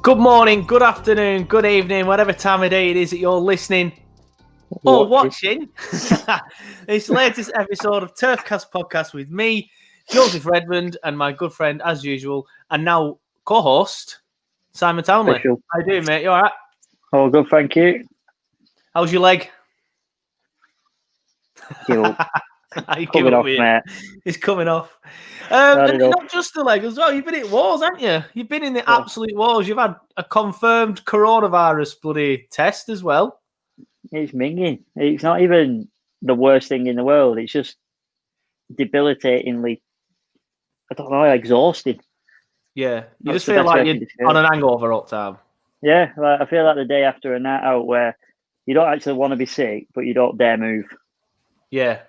Good morning, good afternoon, good evening, whatever time of day it is that you're listening or watching. This latest episode of TurfCast podcast with me, Joseph Redmond, and my good friend, as usual, and now co-host, Simon Townley. Official. How you doing, mate? You all right? Oh, good, thank you. How's your leg? Coming off, mate. It's coming off. And not just the leg as well. You've been at wars, haven't you? You've been in the absolute wars. You've had a confirmed coronavirus bloody test as well. It's minging. It's not even the worst thing in the world. It's just debilitatingly, I don't know, exhausting. Yeah, you just feel like you're on an hangover all the time. Yeah, like I feel like the day after a night out where you don't actually want to be sick, but you don't dare move. Yeah.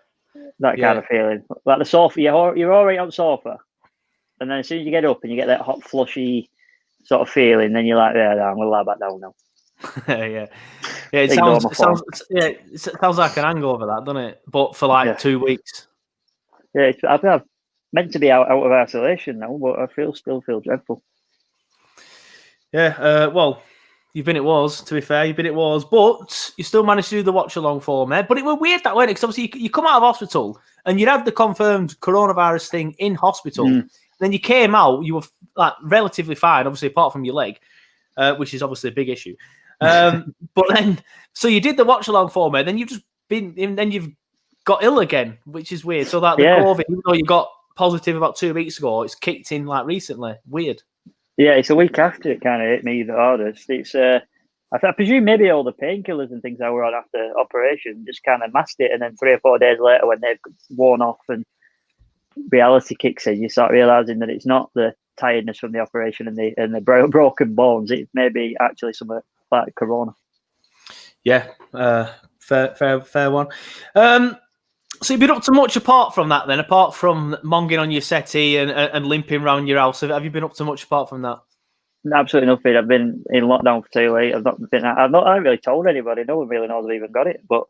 That kind of feeling. Like the sofa, you're all right on the sofa. And then as soon as you get up and you get that hot, flushy sort of feeling, then you're like, yeah, I'm going to lie back down now. Yeah, it sounds like an hangover, that, doesn't it? But for like 2 weeks. Yeah, I'm meant to be out of isolation now, but I still feel dreadful. Yeah, well, you've been at wars, to be fair. You've been at wars, but you still managed to do the watch-along for me. But it was weird that way, because obviously you come out of hospital and you'd had the confirmed coronavirus thing in hospital. Then you came out, you were like relatively fine, obviously, apart from your leg, which is obviously a big issue. But then, so you did the watch-along for me, then you've got ill again, which is weird. So that the COVID, even though you got positive about 2 weeks ago, it's kicked in like recently. Weird. Yeah, it's a week after it kind of hit me the hardest. It's I presume maybe all the painkillers and things I were on after operation just kind of masked it, and then 3 or 4 days later, when they've worn off and reality kicks in, you start realizing that it's not the tiredness from the operation and the broken bones. It may be actually something like corona. Yeah, fair one. So you've been up to much apart from that then, apart from monging on your settee and limping around your house? Have you been up to much apart from that? Absolutely nothing. I've been in lockdown for 2 weeks. I haven't really told anybody. No one really knows I've even got it. But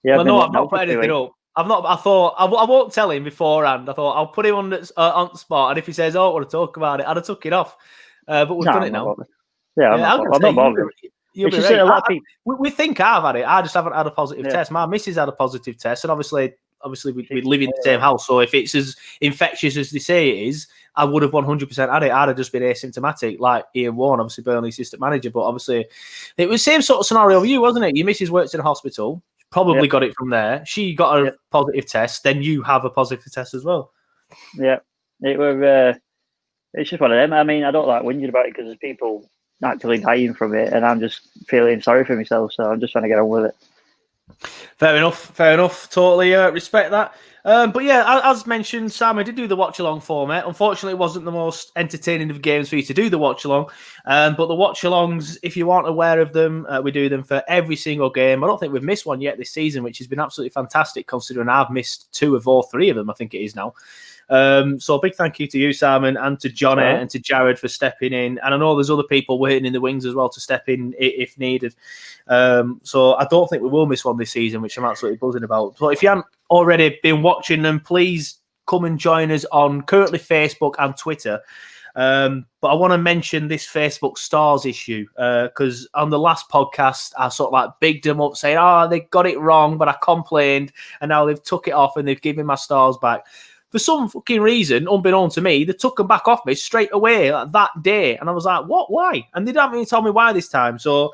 yeah, I've not put anything up. I thought I won't tell him beforehand. I thought I'll put him on the spot, and if he says, "Oh, I want to talk about it," I'd have took it off. But we've done it now. I'm not bothered. You'll be right. A lot of people... we think I've had it. I just haven't had a positive test. My missus had a positive test, and obviously we live in the same house. So if it's as infectious as they say it is, I would have 100% had it. I'd have just been asymptomatic, like Ian Warren, obviously Burnley assistant manager. But obviously, it was the same sort of scenario with you, wasn't it? Your missus works in a hospital, probably got it from there. She got a positive test, then you have a positive test as well. Yeah, it was. It's just one of them. I mean, I don't like whinging about it because there's people actually dying from it, and I'm just feeling sorry for myself. So I'm just trying to get on with it. Fair enough. Totally respect that. But yeah, as mentioned, Sam, I did do the watch-along for me. Unfortunately, it wasn't the most entertaining of games for you to do the watch-along. But the watch-alongs, if you aren't aware of them, we do them for every single game. I don't think we've missed one yet this season, which has been absolutely fantastic, considering I've missed 2 or 3 of them, I think it is now. So a big thank you to you, Simon, and to Johnny and to Jared for stepping in. And I know there's other people waiting in the wings as well to step in if needed. So I don't think we will miss one this season, which I'm absolutely buzzing about. So if you haven't already been watching them, please come and join us on currently Facebook and Twitter. But I want to mention this Facebook stars issue because on the last podcast, I sort of like bigged them up saying, they got it wrong, but I complained and now they've took it off and they've given my stars back. For some fucking reason, unbeknown to me, they took them back off me straight away that day. And I was like, what? Why? And they didn't even tell me why this time. So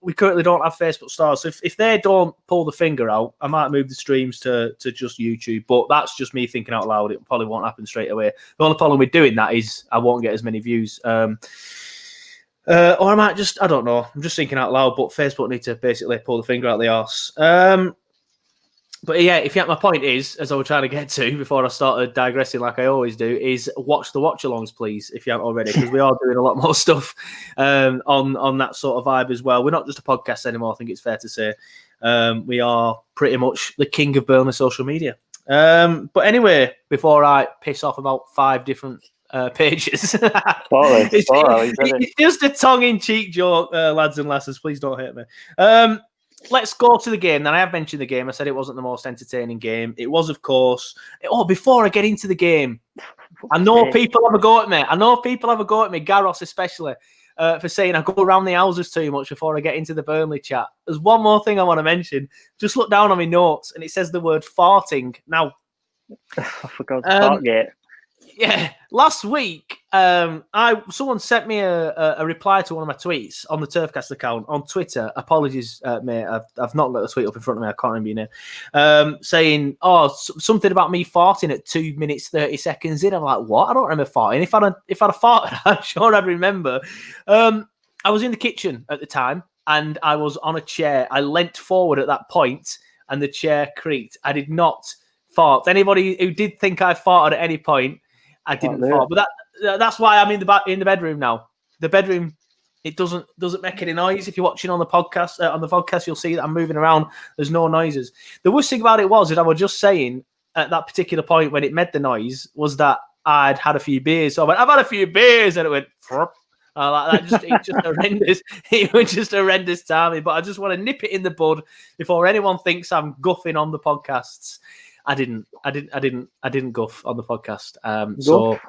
we currently don't have Facebook stars. So if they don't pull the finger out, I might move the streams to just YouTube. But that's just me thinking out loud. It probably won't happen straight away. The only problem with doing that is I won't get as many views. Or I might just, I don't know. I'm just thinking out loud. But Facebook need to basically pull the finger out the arse. But yeah, my point is, as I was trying to get to before I started digressing like I always do, is watch the watch-alongs, please, if you haven't already, because we are doing a lot more stuff on that sort of vibe as well. We're not just a podcast anymore, I think it's fair to say. We are pretty much the king of Burnley social media. But anyway, before I piss off about 5 different pages, it's just a tongue-in-cheek joke, lads and lasses. Please don't hate me. Let's go to the game. Then I have mentioned the game. I said it wasn't the most entertaining game. It was, of course. Before I get into the game, I know people have a go at me. Garros especially. for saying I go around the houses too much before I get into the Burnley chat. There's one more thing I want to mention. Just look down on my notes and it says the word farting. Now, I forgot to Fartgate. Yeah, last week, someone sent me a reply to one of my tweets on the Turfcast account on Twitter. Apologies, mate, I've not got the tweet up in front of me. I can't remember your name. Saying, something about me farting at 2 minutes 30 seconds in. I'm like, what? I don't remember farting. If I'd have farted, I'm sure I'd remember. I was in the kitchen at the time, and I was on a chair. I leant forward at that point, and the chair creaked. I did not fart. Anybody who did think I farted at any point, I didn't fart, but that's why I'm in the bedroom now. The bedroom, it doesn't make any noise. If you're watching on the podcast, you'll see that I'm moving around. There's no noises. The worst thing about it was that I was just saying at that particular point when it made the noise was that I'd had a few beers. So I went, I've had a few beers, and it went. Like that. It's just horrendous. It was just horrendous timing. But I just want to nip it in the bud before anyone thinks I'm guffing on the podcasts. I didn't guff on the podcast. So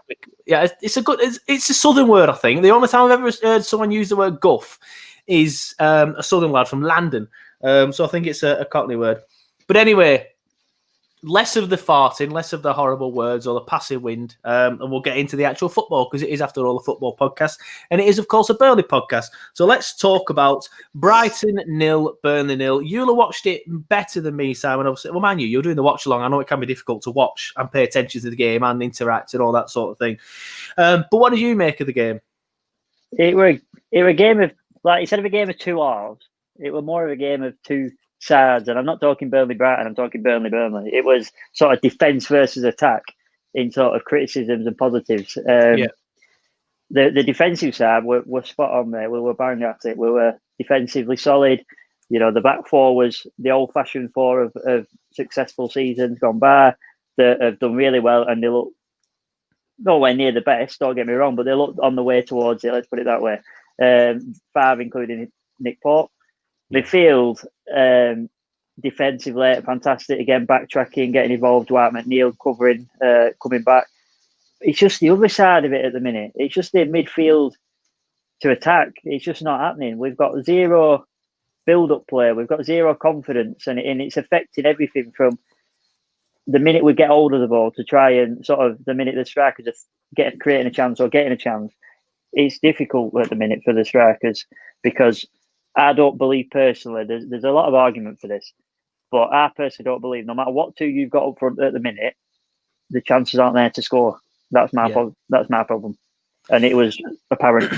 yeah, it's a southern word. I think the only time I've ever heard someone use the word guff is a southern lad from London. So I think it's a Cockney word. But anyway, less of the farting, less of the horrible words or the passive wind, and we'll get into the actual football because it is, after all, a football podcast, and it is, of course, a Burnley podcast. So let's talk about Brighton 0, Burnley 0. You'll watched it better than me, Simon. Obviously, well, mind you, you're doing the watch along. I know it can be difficult to watch and pay attention to the game and interact and all that sort of thing. But what did you make of the game? It were a game of, like, instead of a game of 2 halves, it was more of a game of 2 sides, and I'm not talking Burnley-Brighton, I'm talking Burnley-Burnley. It was sort of defence versus attack in sort of criticisms and positives. The defensive side were spot on there. We were bang at it. We were defensively solid. You know, the back four was the old-fashioned four of successful seasons gone by that have done really well, and they look nowhere near the best, don't get me wrong, but they look on the way towards it, let's put it that way. 5 including Nick Pope. Midfield, defensively, fantastic. Again, backtracking, getting involved. Dwight McNeil covering, coming back. It's just the other side of it at the minute. It's just the midfield to attack. It's just not happening. We've got zero build-up play. We've got zero confidence, and it's affecting everything from the minute we get hold of the ball to try and sort of the minute the strikers are creating a chance or getting a chance. It's difficult at the minute for the strikers because I don't believe personally, there's a lot of argument for this, but I personally don't believe no matter what 2 you've got up front at the minute, the chances aren't there to score. That's my problem. And it was apparent.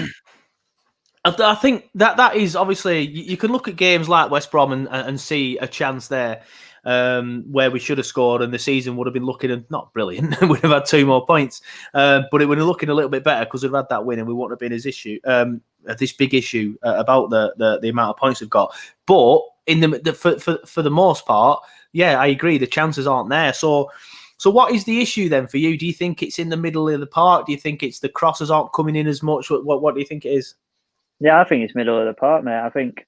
I think that is obviously, you can look at games like West Brom and see a chance there where we should have scored and the season would have been looking not brilliant. We'd have had 2 more points, but it would have looking a little bit better because we'd have had that win and we wouldn't have been this big issue about the amount of points we've got. But for the most part, yeah, I agree. The chances aren't there. So what is the issue then for you? Do you think it's in the middle of the park? Do you think it's the crosses aren't coming in as much? What do you think it is? Yeah, I think it's middle of the park, mate. I think,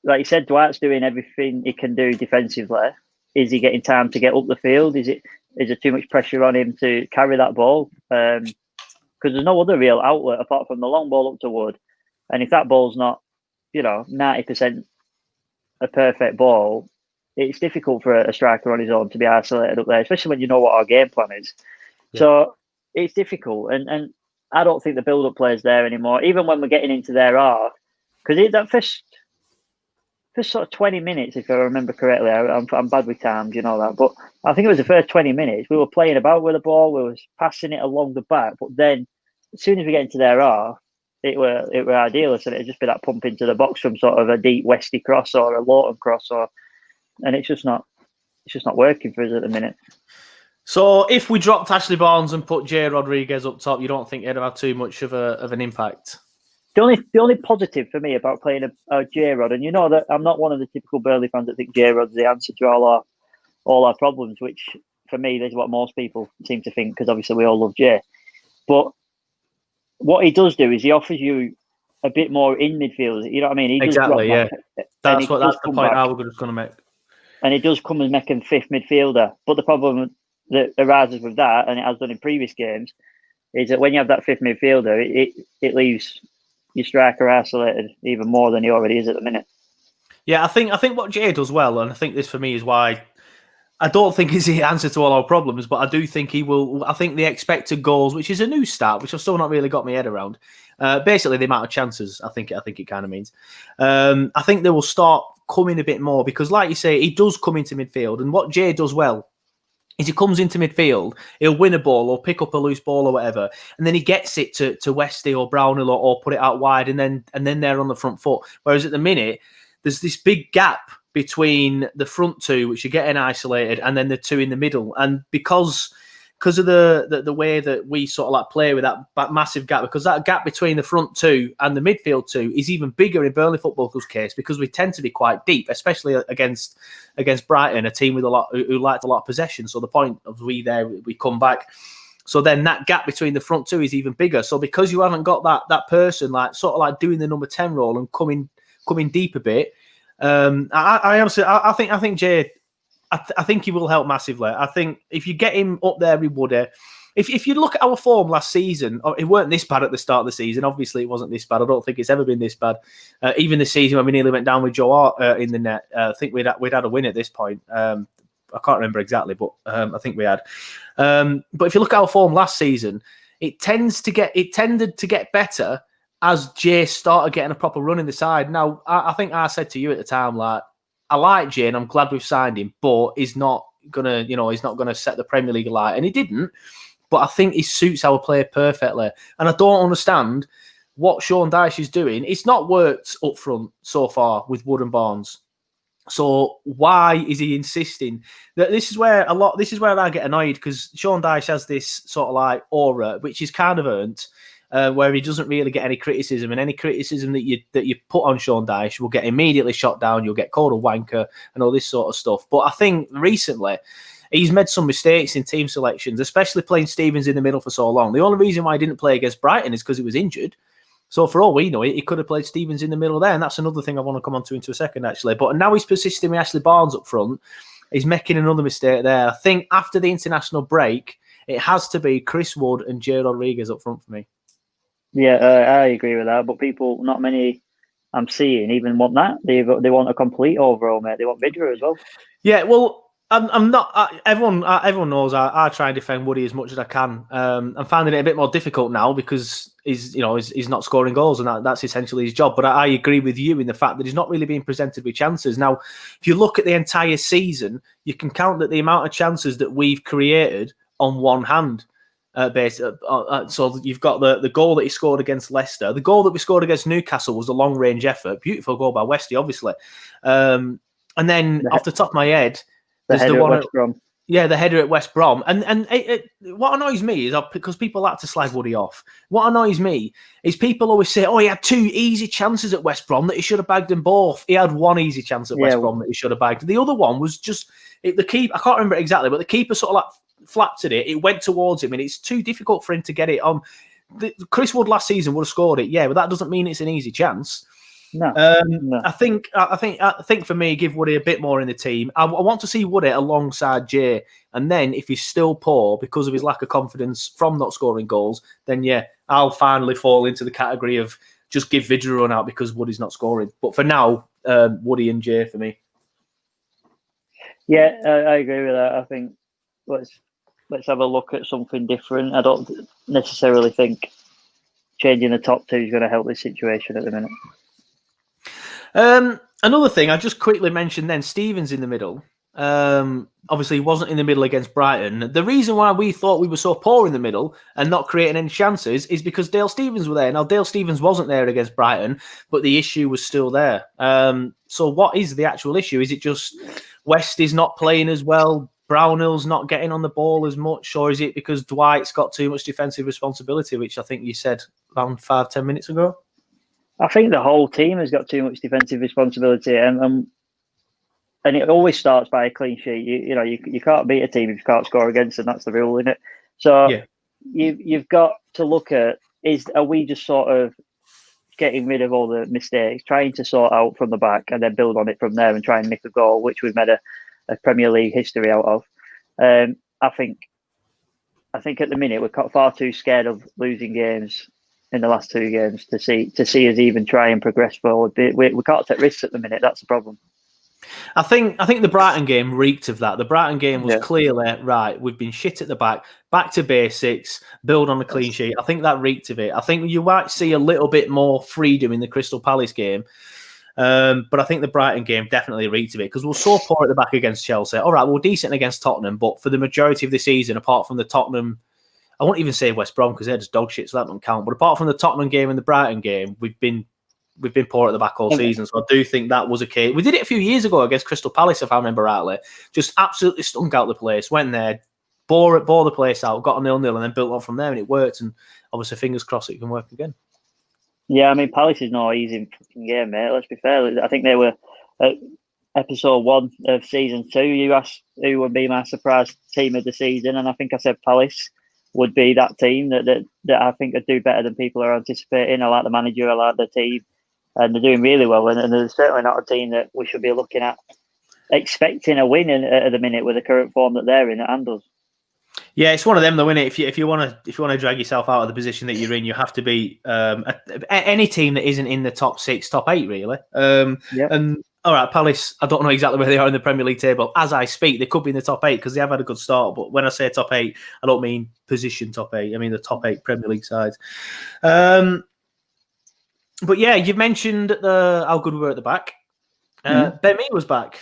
like you said, Dwight's doing everything he can do defensively. Is he getting time to get up the field? Is there too much pressure on him to carry that ball? Because there's no other real outlet apart from the long ball up to Wood. And if that ball's not, 90% a perfect ball, it's difficult for a striker on his own to be isolated up there, especially when you know what our game plan is. Yeah. So it's difficult. And I don't think the build-up play is there anymore, even when we're getting into their half. Because that first sort of 20 minutes, if I remember correctly, I'm bad with times, you know that. But I think it was the first 20 minutes, we were playing about with the ball, we were passing it along the back. But then, as soon as we get into their half, it were ideal. So it'd just be that pump into the box from sort of a deep Westy cross or a Lawton cross, and it's just not working for us at the minute. So if we dropped Ashley Barnes and put Jay Rodriguez up top, you don't think it'd have too much of an impact? The only positive for me about playing a J-Rod, and you know that I'm not one of the typical Burnley fans that think J-Rod's the answer to all our problems, which for me is what most people seem to think, because obviously we all love Jay. But what he does do is he offers you a bit more in midfield. You know what I mean? He exactly, yeah. That's the point I was going to make. And he does come as making 5th midfielder. But the problem that arises with that, and it has done in previous games, is that when you have that 5th midfielder, it leaves your striker isolated even more than he already is at the minute. Yeah, I think what Jay does well, and I think this for me is why I don't think it's the answer to all our problems, but I do think he will. I think the expected goals, which is a new start, which I've still not really got my head around. Basically, the amount of chances. I think it kind of means. I think they will start coming a bit more because, like you say, he does come into midfield, and what Jay does well is he comes into midfield, he'll win a ball or pick up a loose ball or whatever, and then he gets it to Westy or Brownhill or put it out wide, and then they're on the front foot. Whereas at the minute, there's this big gap between the front two, which are getting isolated, and then the two in the middle. And because of the way that we sort of like play with that massive gap, because that gap between the front two and the midfield two is even bigger in Burnley Football Club's case, because we tend to be quite deep, especially against Brighton, a team with who liked a lot of possession. So the point of we come back. So then that gap between the front two is even bigger. So because you haven't got that person like sort of like doing the number 10 role and coming deep a bit, I think Jay, I think he will help massively. I think if you get him up there, he would. If you look at our form last season, it weren't this bad at the start of the season. Obviously, it wasn't this bad. I don't think it's ever been this bad. Even the season when we nearly went down with Joe Hart in the net, I think we'd had a win at this point. I can't remember exactly, but I think we had. But if you look at our form last season, it tended to get better as Jay started getting a proper run in the side. Now, I think I said to you at the time, like, I like Jay and I'm glad we've signed him, but he's not gonna set the Premier League alight. And he didn't, but I think he suits our player perfectly. And I don't understand what Sean Dyche is doing. It's not worked up front so far with Wood and Barnes. So why is he insisting that this is where I get annoyed, because Sean Dyche has this sort of like aura, which is kind of earned. Where he doesn't really get any criticism, and any criticism that you put on Sean Dyche will get immediately shot down. You'll get called a wanker and all this sort of stuff. But I think recently he's made some mistakes in team selections, especially playing Stevens in the middle for so long. The only reason why he didn't play against Brighton is because he was injured. So for all we know, he could have played Stevens in the middle there, and that's another thing I want to come on to into a second, actually. But now he's persisting with Ashley Barnes up front. He's making another mistake there. I think after the international break, it has to be Chris Wood and Jay Rodriguez up front for me. Yeah, I agree with that. But people, not many I'm seeing, even want that. They want a complete overall, mate. They want Vidra as well. Yeah, well, I'm not. Everyone knows I try and defend Woody as much as I can. I'm finding it a bit more difficult now because he's not scoring goals, and that's essentially his job. But I agree with you in the fact that he's not really being presented with chances. Now, if you look at the entire season, you can count that the amount of chances that we've created on one hand. So you've got the goal that he scored against Leicester. The goal that we scored against Newcastle was a long-range effort. Beautiful goal by Westy, obviously. And then off the top of my head, there's the one at West Brom. Yeah, the header at West Brom. And what annoys me is, because people like to slag Woody off, what annoys me is people always say, oh, he had 2 easy chances at West Brom that he should have bagged them both. He had 1 easy chance at West Brom that he should have bagged. The other one was just the keeper. I can't remember exactly, but the keeper sort of like flapped at it. It went towards him, and it's too difficult for him to get it on. Chris Wood last season would have scored it, yeah, but that doesn't mean it's an easy chance. No. I think for me, give Woody a bit more in the team. I want to see Woody alongside Jay, and then if he's still poor because of his lack of confidence from not scoring goals, then yeah, I'll finally fall into the category of just give Vidra a run out because Woody's not scoring. But for now, Woody and Jay for me. Yeah, I agree with that. I think let's have a look at something different. I don't necessarily think changing the top 2 is going to help this situation at the minute. Another thing I just quickly mentioned then, Stevens in the middle. Obviously, he wasn't in the middle against Brighton. The reason why we thought we were so poor in the middle and not creating any chances is because Dale Stevens were there. Now, Dale Stevens wasn't there against Brighton, but the issue was still there. So what is the actual issue? Is it just West is not playing as well? Brownhill's not getting on the ball as much? Or is it because Dwight's got too much defensive responsibility, which I think you said around 5-10 minutes ago? I think the whole team has got too much defensive responsibility, and it always starts by a clean sheet. You can't beat a team if you can't score against them. That's the rule, isn't it? So yeah. You've got to look at, are we just sort of getting rid of all the mistakes, trying to sort out from the back and then build on it from there and try and nick a goal, which we've made a Premier League history out of. I think at the minute we're far too scared of losing games in the last 2 games to see us even try and progress forward. We can't take risks at the minute. That's the problem. I think the Brighton game reeked of that. The Brighton game was clearly right. We've been shit at the back to basics, build on a clean sheet. I think that reeked of it. I think you might see a little bit more freedom in the Crystal Palace game. But I think the Brighton game definitely reeked of it because we're so poor at the back against Chelsea. All right, we're decent against Tottenham, but for the majority of the season, apart from the Tottenham, I won't even say West Brom because they're just dog shit, so that doesn't count. But apart from the Tottenham game and the Brighton game, we've been poor at the back all season. So I do think that was a case. We did it a few years ago against Crystal Palace, if I remember rightly. Just absolutely stunk out the place, went there, bore the place out, got a 0-0 and then built on from there, and it worked. And obviously, fingers crossed it can work again. Yeah, I mean, Palace is not an easy fucking game, mate. Let's be fair. I think they were at episode 1 of season 2. You asked who would be my surprise team of the season, and I think I said Palace would be that team that I think would do better than people are anticipating. I like the manager, I like the team, and they're doing really well. And they're certainly not a team that we should be looking at expecting a win at the minute with the current form that they're in at Andals. Yeah, it's one of them though, isn't it? If you want to drag yourself out of the position that you're in, you have to be any team that isn't in the top 6, top 8, really. And all right, Palace, I don't know exactly where they are in the Premier League table. As I speak, they could be in the top 8 because they have had a good start. But when I say top 8, I don't mean position top 8. I mean the top 8 Premier League sides. But yeah, you've mentioned how good we were at the back. Ben Mee was back.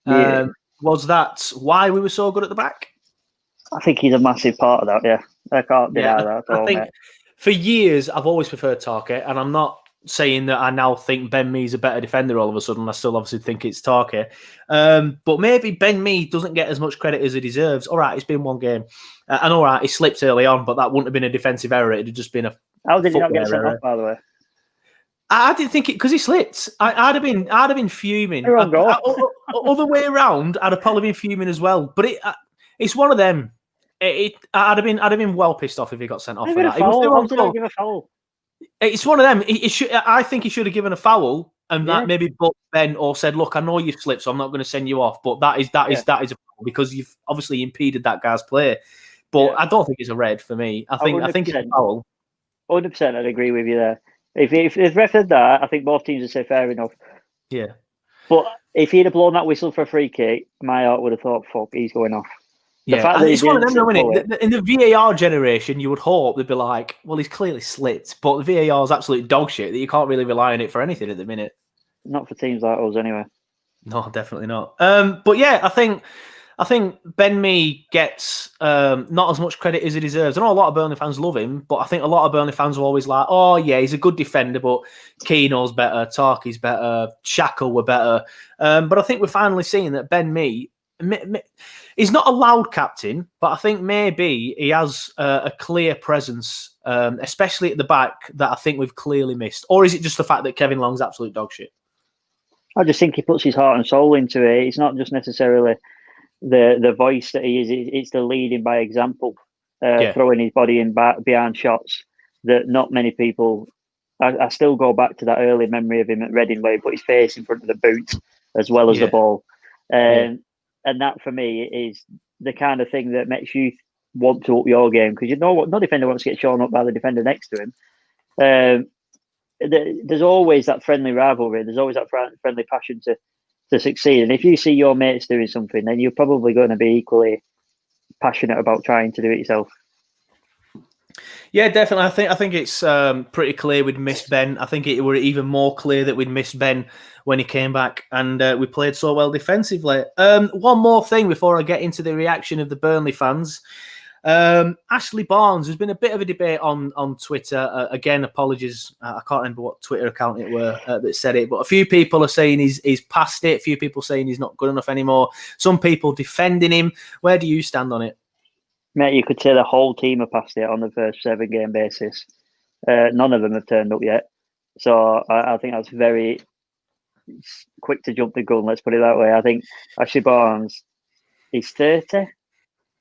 Was that why we were so good at the back? I think he's a massive part of that, yeah. I can't deny that at all, mate. For years, I've always preferred Tarkett, and I'm not saying that I now think Ben Mee's a better defender all of a sudden. I still obviously think it's Tarkett. But maybe Ben Mee doesn't get as much credit as he deserves. All right, it's been one game. And all right, he slipped early on, but that wouldn't have been a defensive error. It would have just been a How did he not get sent off, by the way? I didn't think it because he slipped. I'd have been fuming. Other way around, I'd have probably been fuming as well. But it's one of them. I'd have been well pissed off if he got sent off for that. How did I give a foul? It's one of them. I think he should have given a foul, and that maybe booked Ben or said, "Look, I know you've slipped, so I'm not going to send you off." But that is a foul because you've obviously impeded that guy's play. But I don't think it's a red for me. I think it's a foul. 100%, I'd agree with you there. If ref had that, I think both teams would say fair enough. Yeah. But if he'd have blown that whistle for a free kick, my heart would have thought, "Fuck, he's going off." It's one of them, though, isn't it? In the VAR generation, you would hope they'd be like, well, he's clearly slipped, but the VAR is absolute dog shit that you can't really rely on it for anything at the minute. Not for teams like us, anyway. No, definitely not. But yeah, I think Ben Mee gets not as much credit as he deserves. I know a lot of Burnley fans love him, but I think a lot of Burnley fans are always like, oh yeah, he's a good defender, but Keano's better, Tarky's better, Xhaka were better. But I think we're finally seeing that Ben Mee, he's not a loud captain, but I think maybe he has a clear presence, especially at the back, that I think we've clearly missed. Or is it just the fact that Kevin Long's absolute dog shit? I just think he puts his heart and soul into it. It's not just necessarily the voice that he is. It's the leading by example, throwing his body in behind shots that not many people... I still go back to that early memory of him at Redmond where he put his face in front of the boot as well as the ball. And that, for me, is the kind of thing that makes you want to up your game because you know what? No defender wants to get shown up by the defender next to him. There's always that friendly rivalry. There's always that friendly passion to succeed. And if you see your mates doing something, then you're probably going to be equally passionate about trying to do it yourself. Yeah, definitely. I think it's pretty clear we'd missed Ben. I think it were even more clear that we'd missed Ben when he came back, and we played so well defensively. One more thing before I get into the reaction of the Burnley fans. Ashley Barnes, there's been a bit of a debate on Twitter. Again, apologies. I can't remember what Twitter account it were that said it, but a few people are saying he's past it. A few people saying he's not good enough anymore. Some people defending him. Where do you stand on it? Mate, you could say the whole team are past it on the first 7-game basis. None of them have turned up yet. So I think that's very quick to jump the gun, let's put it that way. I think Ashley Barnes, he's 30.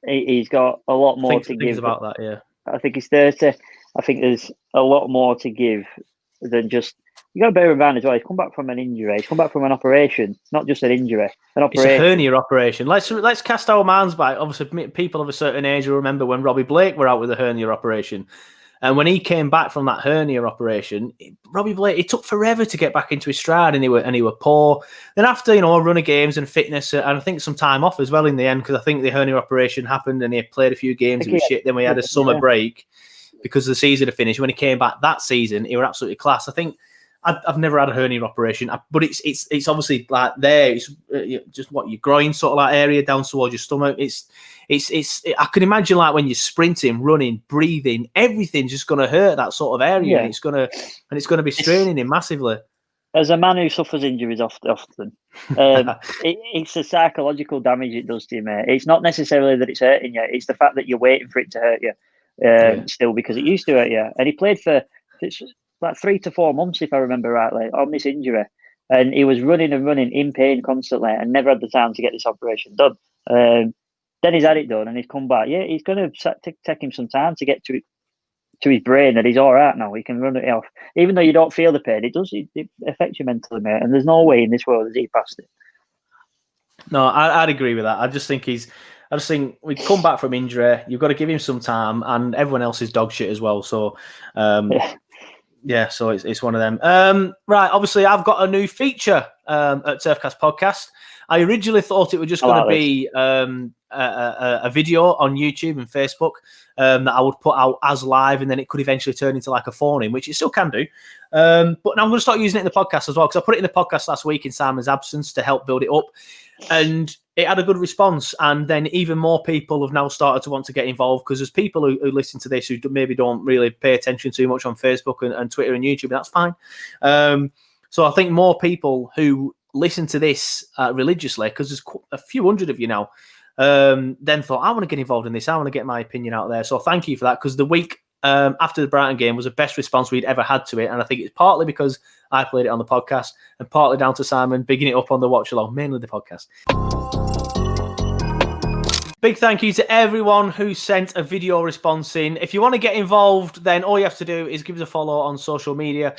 He's got a lot more to give. About that, yeah. I think he's 30. I think there's a lot more to give than just... You got to bear in mind as well, he's come back from an injury. He's come back from an operation, not just an injury. An operation. It's a hernia operation. Let's cast our minds back. Obviously, people of a certain age will remember when Robbie Blake were out with a hernia operation. And when he came back from that hernia operation, it took forever to get back into his stride, and he were poor. Then after a run of games and fitness, and I think some time off as well in the end, because I think the hernia operation happened and he had played a few games. It was shit. Then we had a summer break because the season had finished. When he came back that season, he was absolutely class. I think I've never had a hernia operation, but it's obviously like there. It's just what your groin sort of like area down towards your stomach. I can imagine like when you're sprinting, running, breathing, everything's just going to hurt that sort of area, and it's going to be straining him massively. As a man who suffers injuries often, it's the psychological damage it does to you, mate. It's not necessarily that it's hurting you; it's the fact that you're waiting for it to hurt you still, because it used to hurt you. And he played for like 3 to 4 months, if I remember rightly, on this injury, and he was running and running in pain constantly, and never had the time to get this operation done. Then he's had it done and he's come back. Yeah, he's going to take him some time to get to his brain that he's all right now. He can run it off. Even though you don't feel the pain, it affects you mentally, mate. And there's no way in this world that he passed it. No, I'd agree with that. I just think we come back from injury. You've got to give him some time, and everyone else is dog shit as well. So, yeah, so it's one of them. Right, obviously, I've got a new feature at Turfcast Podcast. I originally thought it was just going to be a video on YouTube and Facebook that I would put out as live, and then it could eventually turn into like a phone-in, which it still can do. But now I'm going to start using it in the podcast as well, because I put it in the podcast last week in Simon's absence to help build it up, and it had a good response. And then even more people have now started to want to get involved, because there's people who listen to this who maybe don't really pay attention too much on Facebook and Twitter and YouTube, and that's fine. So I think more people who listen to this religiously, because there's a few hundred of you now, then thought, I want to get involved in this. I want to get my opinion out there. So thank you for that, because the week after the Brighton game was the best response we'd ever had to it. And I think it's partly because I played it on the podcast, and partly down to Simon bigging it up on the watch along, mainly the podcast. Big thank you to everyone who sent a video response in. If you want to get involved, then all you have to do is give us a follow on social media.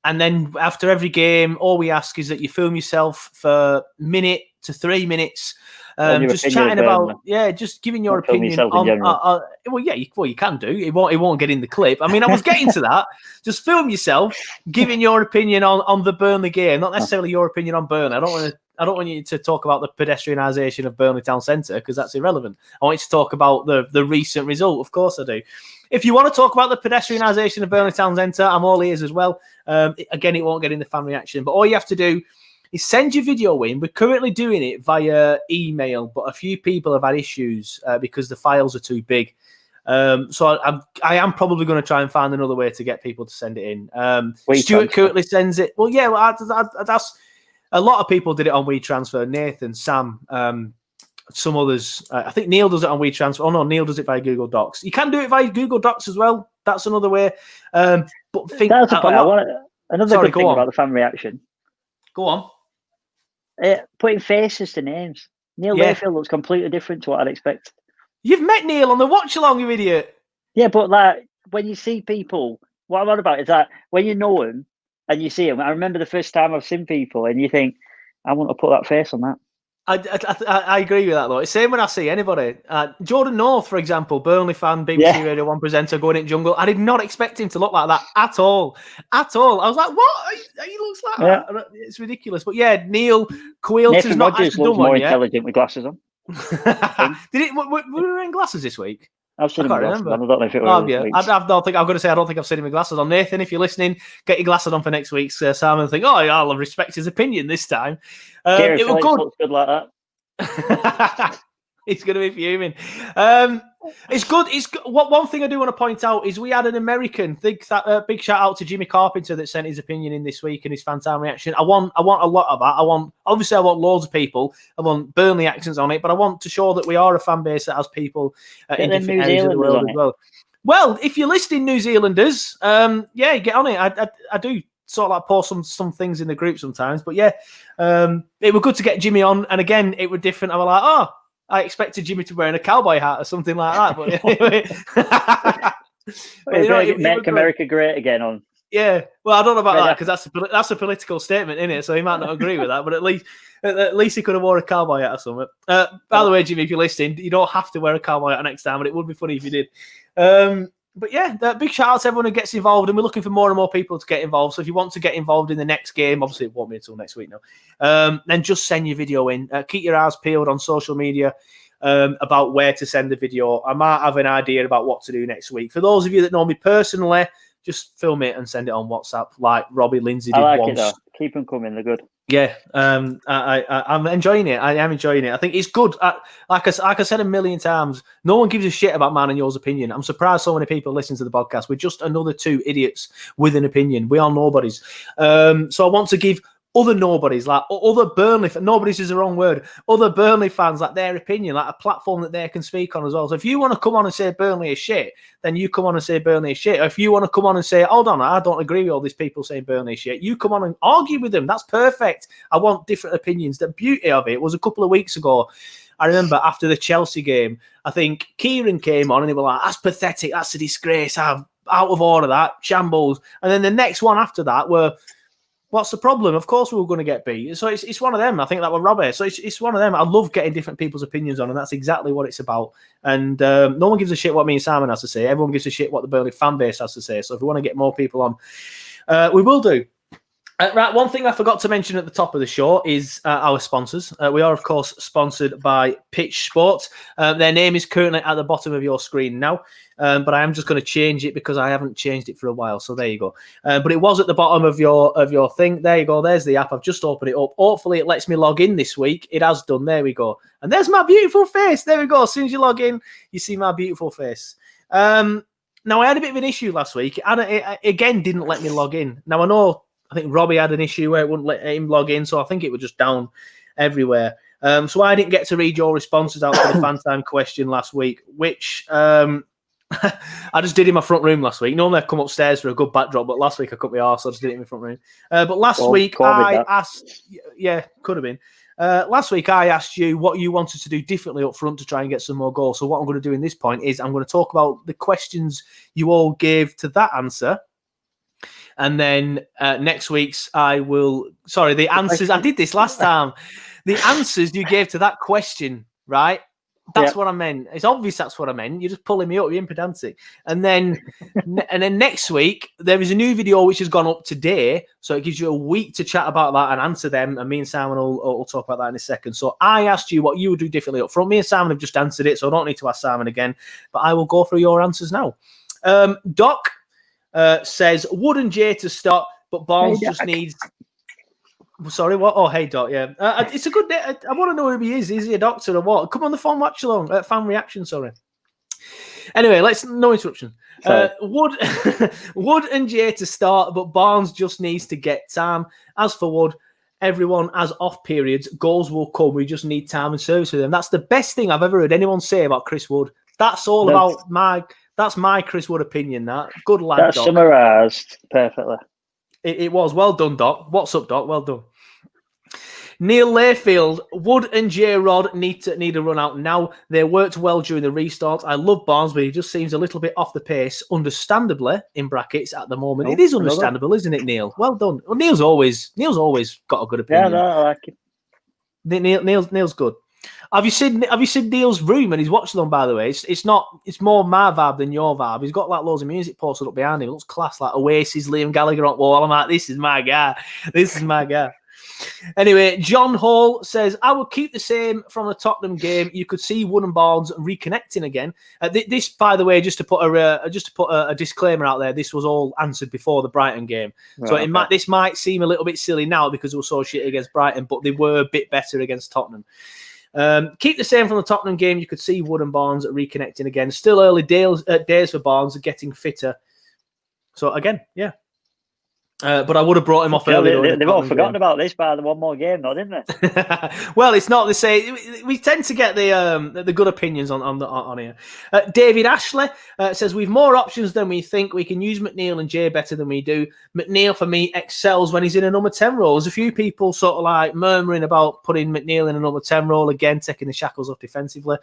And then after every game, all we ask is that you film yourself for a minute to 3 minutes, just chatting about, just giving your opinion on. You can do. It won't get in the clip. I mean, I was getting to that. Just film yourself giving your opinion on the Burnley game, not necessarily your opinion on Burnley. I don't want you to talk about the pedestrianisation of Burnley Town Centre, because that's irrelevant. I want you to talk about the recent result. Of course I do. If you want to talk about the pedestrianisation of Burnley Town Centre, I'm all ears as well. Again, it won't get in the fan reaction, but all you have to do is send your video in. We're currently doing it via email, but a few people have had issues because the files are too big. So I am probably going to try and find another way to get people to send it in. Stuart Kirtley sends it. Well, yeah, that's a lot of people did it on WeTransfer. Nathan, Sam, some others. I think Neil does it on WeTransfer. Oh no, Neil does it via Google Docs. You can do it via Google Docs as well. That's another way. But another good thing about the fan reaction. Go on. Putting faces to names. Neil Layfield looks completely different to what I'd expect. You've met Neil on the watch along, you idiot. Yeah, but like when you see people, what I'm on about is that when you know him and you see him. I remember the first time I've seen people, and you think, I want to put that face on that. I agree with that, though. It's the same when I see anybody. Jordan North, for example, Burnley fan, BBC Radio 1 presenter, going in jungle. I did not expect him to look like that at all. At all. I was like, what? He looks like that. It's ridiculous. But yeah, Neil Quilter's not actually done one yet. Intelligent with glasses on. Were we wearing glasses this week? I've seen him with glasses on. I don't know if it was. I don't think I've seen him with glasses on. Nathan, if you're listening, get your glasses on for next week's Simon. Think, I'll respect his opinion this time. It was good like that. He's going to be fuming. It's good. One thing I do want to point out is we had an American. Big shout out to Jimmy Carpenter that sent his opinion in this week and his fan time reaction. I want a lot of that. I want loads of people. I want Burnley accents on it, but I want to show that we are a fan base that has people in different areas of the world as well. Well, if you're listening, New Zealanders, get on it. I do sort of like post some things in the group sometimes, but it was good to get Jimmy on. And again, it was different. I was like, I expected Jimmy to be wearing a cowboy hat or something like that. But anyway, make America great again on. Yeah, well, I don't know about that, because that's a political statement, isn't it? So he might not agree with that, but at least he could have wore a cowboy hat or something. By the way, Jimmy, if you're listening, you don't have to wear a cowboy hat next time, but it would be funny if you did. But yeah, big shout out to everyone who gets involved, and we're looking for more and more people to get involved. So if you want to get involved in the next game, obviously it won't be until next week now, then just send your video in. Keep your eyes peeled on social media about where to send the video. I might have an idea about what to do next week. For those of you that know me personally, just film it and send it on WhatsApp like Robbie Lindsay did once. It though. Keep them coming, they're good. Yeah, I'm enjoying it. I am enjoying it. I think it's good. Like I said a million times, no one gives a shit about mine and yours opinion. I'm surprised so many people listen to the podcast. We're just another two idiots with an opinion. We are nobodies. So I want to give other nobodies, like other Burnley, nobodies is the wrong word, other Burnley fans, like their opinion, like a platform that they can speak on as well. So if you want to come on and say Burnley is shit, then you come on and say Burnley is shit. Or if you want to come on and say, hold on, I don't agree with all these people saying Burnley is shit, you come on and argue with them. That's perfect. I want different opinions. The beauty of it was a couple of weeks ago, I remember after the Chelsea game, I think Kieran came on and he was like, that's pathetic, that's a disgrace, I'm out of order, that, shambles. And then the next one after that were, what's the problem? Of course we were going to get beat. So it's one of them. I think that were Robbie. So it's one of them. I love getting different people's opinions on, and that's exactly what it's about. And no one gives a shit what me and Simon has to say. Everyone gives a shit what the Burnley fan base has to say. So if we want to get more people on, we will do. Right, one thing I forgot to mention at the top of the show is our sponsors. We are, of course, sponsored by Pitch Sports. Their name is currently at the bottom of your screen now, but I am just going to change it because I haven't changed it for a while. So there you go. But it was at the bottom of your thing. There you go. There's the app. I've just opened it up. Hopefully, it lets me log in this week. It has done. There we go. And there's my beautiful face. There we go. As soon as you log in, you see my beautiful face. Now, I had a bit of an issue last week. It again didn't let me log in. Now, I think Robbie had an issue where it wouldn't let him log in, so I think it was just down everywhere. So I didn't get to read your responses out to the fan time question last week, which I just did in my front room last week. Normally I come upstairs for a good backdrop, but last week I cut my arse, so I just did it in my front room. But last week I asked, yeah, could have been. Last week I asked you what you wanted to do differently up front to try and get some more goals. So what I'm going to do in this point is I'm going to talk about the questions you all gave to that answer. And then next week's the answers. I did this last time. The answers you gave to that question, right? That's what I meant. It's obvious that's what I meant. You're just pulling me up. You're pedantic. And then next week, there is a new video which has gone up today. So it gives you a week to chat about that and answer them. And me and Simon will talk about that in a second. So I asked you what you would do differently up front. Me and Simon have just answered it, so I don't need to ask Simon again. But I will go through your answers now. Doc says, wouldn't Jay to start, but Barnes just needs... Sorry, what? Oh, hey, Doc, yeah. It's a good day. I want to know who he is. Is he a doctor or what? Come on the fan watch along. Fan reaction, sorry. Anyway, no interruption. Wood and Jay to start, but Barnes just needs to get time. As for Wood, everyone has off periods. Goals will come. We just need time and service with them. That's the best thing I've ever heard anyone say about Chris Wood. That's my Chris Wood opinion. That good lad. That's summarised perfectly. It was well done, Doc. What's up, Doc? Well done. Neil Layfield, Wood and J Rod need to run out now. They worked well during the restart. I love Barnes, but he just seems a little bit off the pace, understandably in brackets at the moment. It is understandable, isn't it, Neil? Well done. Well, Neil's always got a good opinion. Yeah, no, I like it. Neil's good. Have you seen Neil's room and his watch along, by the way? It's more my vibe than your vibe. He's got like loads of music posted up behind him. It looks class, like Oasis, Liam Gallagher on wall. I'm like, this is my guy. This is my guy. Anyway, John Hall says, I would keep the same from the Tottenham game. You could see Wood and Barnes reconnecting again. This, by the way, just to put a disclaimer out there, this was all answered before the Brighton game. Right, so this might seem a little bit silly now because it was so shit against Brighton, but they were a bit better against Tottenham. Keep the same from the Tottenham game. You could see Wood and Barnes reconnecting again. Still early days for Barnes, getting fitter. So again, yeah. But I would have brought him off earlier. They've all forgotten about this by the one more game, though, didn't they? Well, it's not the same. We tend to get the good opinions on here. David Ashley says, we've more options than we think. We can use McNeil and Jay better than we do. McNeil, for me, excels when he's in a number 10 role. There's a few people sort of like murmuring about putting McNeil in a number 10 role again, taking the shackles off defensively.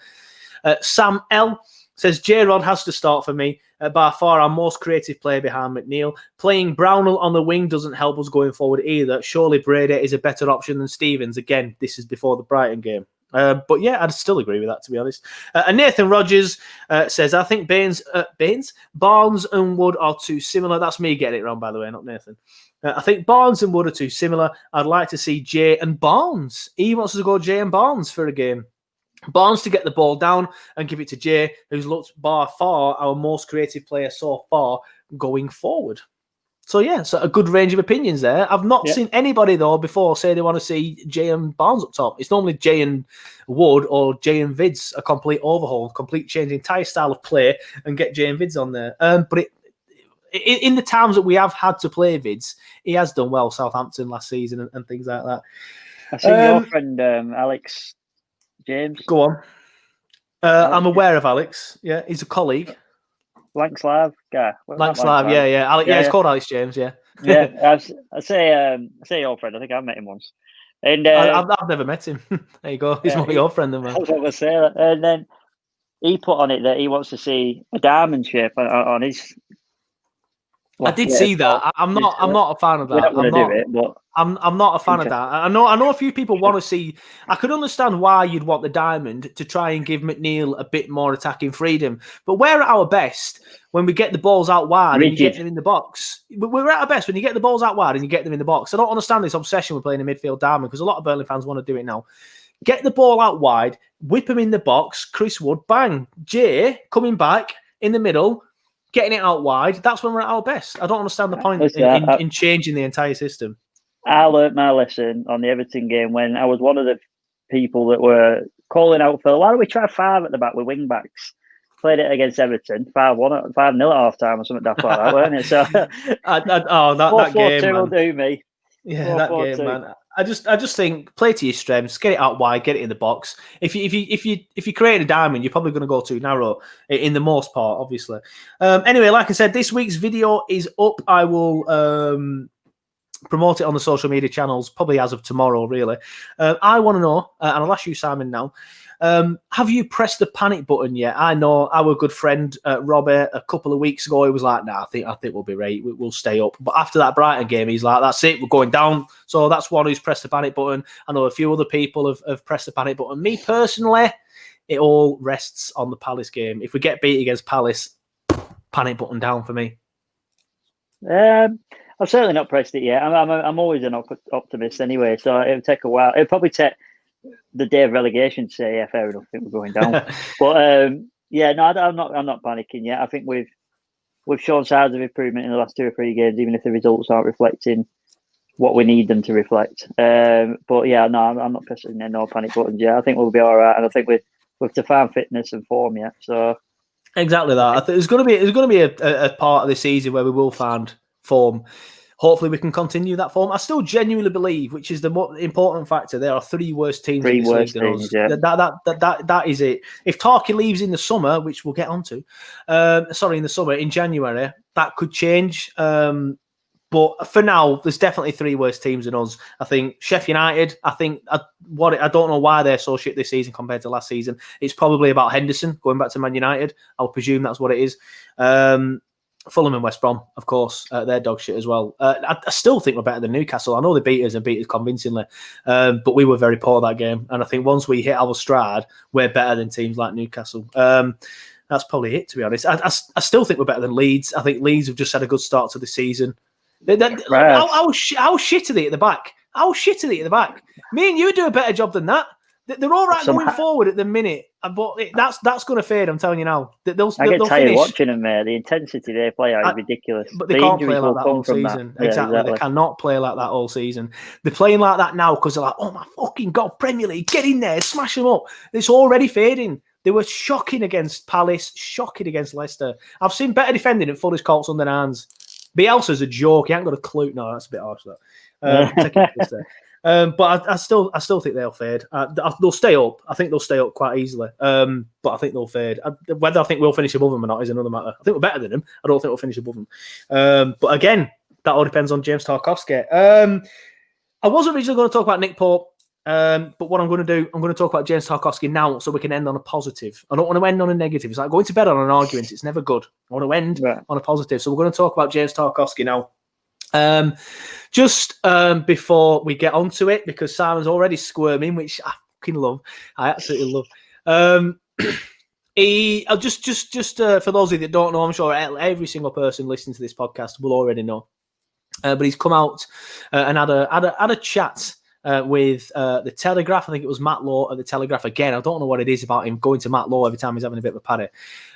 Sam L says, J-Rod has to start for me. By far our most creative player behind McNeil. Playing Brownell on the wing doesn't help us going forward either. Surely Brady is a better option than Stevens. Again, this is before the Brighton game. But yeah, I'd still agree with that, to be honest. And Nathan Rogers says, I think Barnes and Wood are too similar. That's me getting it wrong, by the way, not Nathan. I think Barnes and Wood are too similar. I'd like to see Jay and Barnes. He wants to go Jay and Barnes for a game. Barnes to get the ball down and give it to Jay, who's looked by far our most creative player so far going forward. So, yeah, so a good range of opinions there. I've not seen anybody, though, before say they want to see Jay and Barnes up top. It's normally Jay and Wood or Jay and Vids, a complete overhaul, complete change, entire style of play, and get Jay and Vids on there. But in the times that we have had to play Vids, he has done well, Southampton last season and things like that. I've seen your friend, Alex James. Go on. I'm aware of Alex. Yeah, he's a colleague. Blank Slav guy. Blank Slav, yeah. Alex, it's called Alex James, yeah. Yeah, I say your friend. I think I met him once. And I've never met him. There you go. He's more your friend than mine. I was going to say that. And then he put on it that he wants to see a diamond shape on his. I did see that. I'm not a fan of that. I'm not a fan of that. I know a few people want to see. I could understand why you'd want the diamond to try and give McNeil a bit more attacking freedom. But we're at our best when we get the balls out wide and you get them in the box. We're at our best when you get the balls out wide and you get them in the box. I don't understand this obsession with playing a midfield diamond because a lot of Burnley fans want to do it now. Get the ball out wide, whip him in the box. Chris Wood, bang. Jay coming back in the middle. Getting it out wide, that's when we're at our best. I don't understand the point in changing the entire system. I learnt my lesson on the Everton game when I was one of the people that were calling out for, why don't we try 5 at the back with wing backs? Played it against Everton, 5-1, 5-0 at half time or something like that, weren't it? So, that game will do me. Yeah, that game, man. I just think play to your strengths, get it out wide, get it in the box. If you create a diamond, you're probably going to go too narrow in the most part, obviously. Anyway, like I said, this week's video is up. I will promote it on the social media channels probably as of tomorrow. Really, I want to know, and I'll ask you, Simon, now. Have you pressed the panic button yet? I know our good friend Robert a couple of weeks ago, he was like, "Nah, I think we'll be right. We'll stay up." But after that Brighton game, he's like, "That's it. We're going down." So that's one who's pressed the panic button. I know a few other people have pressed the panic button. Me personally, it all rests on the Palace game. If we get beat against Palace, panic button down for me. I've certainly not pressed it yet. I'm always an optimist anyway, so it'll take a while. It'll probably take the day of relegation to say, yeah, fair enough, I think we're going down. But I'm not panicking yet. I think we've shown signs of improvement in the last 2 or 3 games, even if the results aren't reflecting what we need them to reflect. But yeah, no, I'm not pressing no panic buttons yet. I think we'll be all right, and I think we've to find fitness and form yet. So exactly that. I think there's going to be a part of the season where we will find form. Hopefully, we can continue that form. I still genuinely believe, which is the more important factor, there are 3 worse teams in this league than us. Yeah. That is it. If Tarky leaves in the summer, which we'll get onto, in January, that could change. But for now, there's definitely 3 worse teams than us. I think Sheffield United. I don't know why they're so shit this season compared to last season. It's probably about Henderson going back to Man United. I'll presume that's what it is. Fulham and West Brom, of course, they're dog shit as well. I still think we're better than Newcastle. I know they beat us and beat us convincingly, but we were very poor that game. And I think once we hit our stride, we're better than teams like Newcastle. That's probably it, to be honest. I still think we're better than Leeds. I think Leeds have just had a good start to the season. How shit are they at the back? How shit are they at the back? Me and you do a better job than that. They're all right going forward at the minute, but that's going to fade. I'm telling you now. I get tired watching them, mate. The intensity they play is ridiculous. But they can't play like that all season. Exactly. They cannot play like that all season. They're playing like that now because they're like, oh my fucking God, Premier League, get in there, smash them up. It's already fading. They were shocking against Palace, shocking against Leicester. I've seen better defending at Fuller's Colts under hands. Bielsa's a joke. He ain't got a clue. No, that's a bit harsh, that. But I still think they'll fade. They'll stay up. I think they'll stay up quite easily. But I think they'll fade. Whether I think we'll finish above them or not is another matter. I think we're better than them. I don't think we'll finish above them. But again, that all depends on James Tarkowski. I wasn't originally going to talk about Nick Pope, but what I'm going to do, I'm going to talk about James Tarkowski now so we can end on a positive. I don't want to end on a negative. It's like going to bed on an argument. It's never good. I want to end on a positive. So we're going to talk about James Tarkowski now. Just before we get onto it, because Simon's already squirming, which fucking love. I absolutely love. For those of you that don't know, I'm sure every single person listening to this podcast will already know. But he's come out and had a chat with the Telegraph. I think it was Matt Law at the Telegraph again. I don't know what it is about him going to Matt Law every time he's having a bit of a paddy.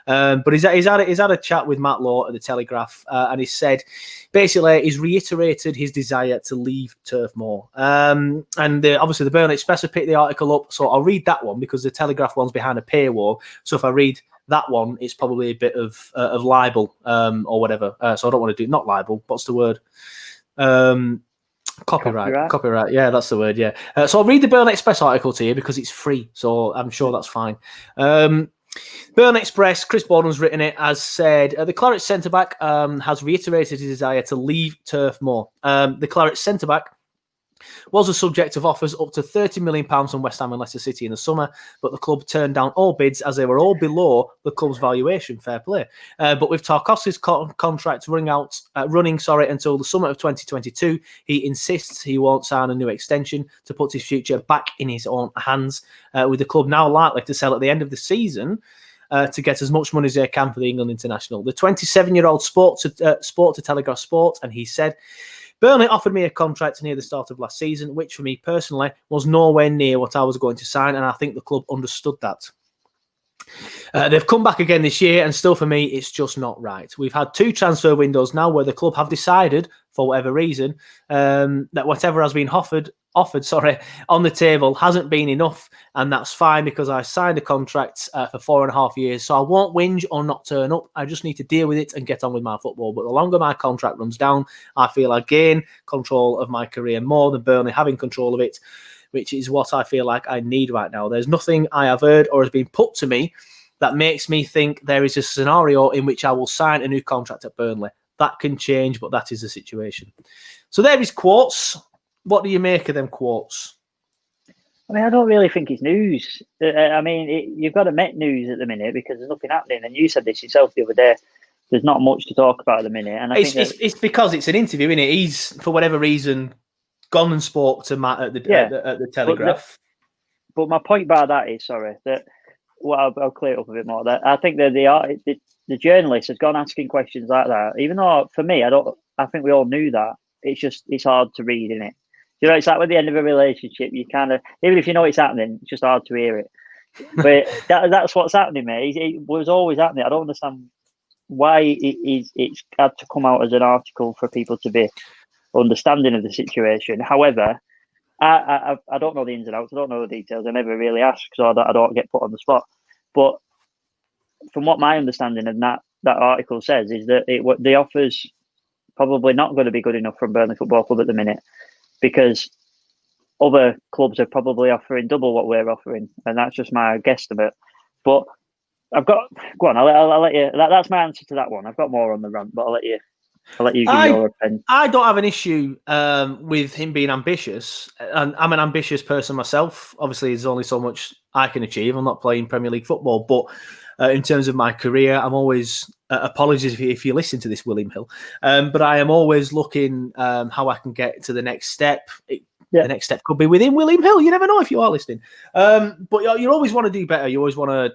But he's had a chat with Matt Law at the Telegraph, and he said basically he's reiterated his desire to leave Turf Moor. And obviously the Burnley Express have picked the article up, so I'll read that one because the Telegraph one's behind a paywall. So if I read that one, it's probably a bit of libel or whatever. So I don't want to do not libel. What's the word? Copyright. Yeah, that's the word. Yeah. So I'll read the Burnley Express article to you because it's free. So I'm sure that's fine. Burnley Express, Chris Boden's written it, has said the Clarets centre-back has reiterated his desire to leave Turf Moor. The Clarets centre-back was the subject of offers up to £30 million from West Ham and Leicester City in the summer, but the club turned down all bids as they were all below the club's valuation. Fair play. But with Tarkovsky's contract running until the summer of 2022, he insists he won't sign a new extension to put his future back in his own hands, with the club now likely to sell at the end of the season to get as much money as they can for the England international. The 27-year-old spoke to Telegraph Sport, and he said, Burnley offered me a contract near the start of last season, which for me personally was nowhere near what I was going to sign, and I think the club understood that. They've come back again this year, and still for me, it's just not right. We've had 2 transfer windows now where the club have decided, for whatever reason, that whatever has been offered on the table hasn't been enough, and that's fine because I signed a contract for 4.5 years, so I won't whinge or not turn up. I just need to deal with it and get on with my football. But the longer my contract runs down, I feel I gain control of my career more than Burnley having control of it, which is what I feel like I need right now. There's nothing I have heard or has been put to me that makes me think there is a scenario in which I will sign a new contract at Burnley. That can change, but that is the situation. So there is quotes. What do you make of them quotes? I mean, I don't really think it's news. I mean, you've got to make news at the minute because there's nothing happening. And you said this yourself the other day. There's not much to talk about at the minute. And it's because it's an interview, isn't it? He's, for whatever reason, gone and spoke to Matt at the Telegraph. But my point by that is, I'll clear it up a bit more. That I think that the journalist has gone asking questions like that. Even though for me, I think we all knew that. It's hard to read, isn't it? You know, it's like at the end of a relationship, you kind of, even if you know it's happening, it's just hard to hear it. But that's what's happening, mate. It was always happening. I don't understand why it's had to come out as an article for people to be understanding of the situation. However, I don't know the ins and outs. I don't know the details. I never really ask, so I don't get put on the spot. But from what my understanding of that article says is that the offer's probably not going to be good enough from Burnley Football Club at the minute, because other clubs are probably offering double what we're offering, and that's just my guesstimate. But go on. I'll let you. That's my answer to that one. I've got more on the rant, but I'll let you give your opinion. I don't have an issue with him being ambitious, and I'm an ambitious person myself. Obviously, there's only so much I can achieve. I'm not playing Premier League football, but in terms of my career, I'm always apologies if you listen to this, William Hill, but I am always looking how I can get to the next step. The next step could be within William Hill. You never know if you are listening. But you always want to do better. You always want to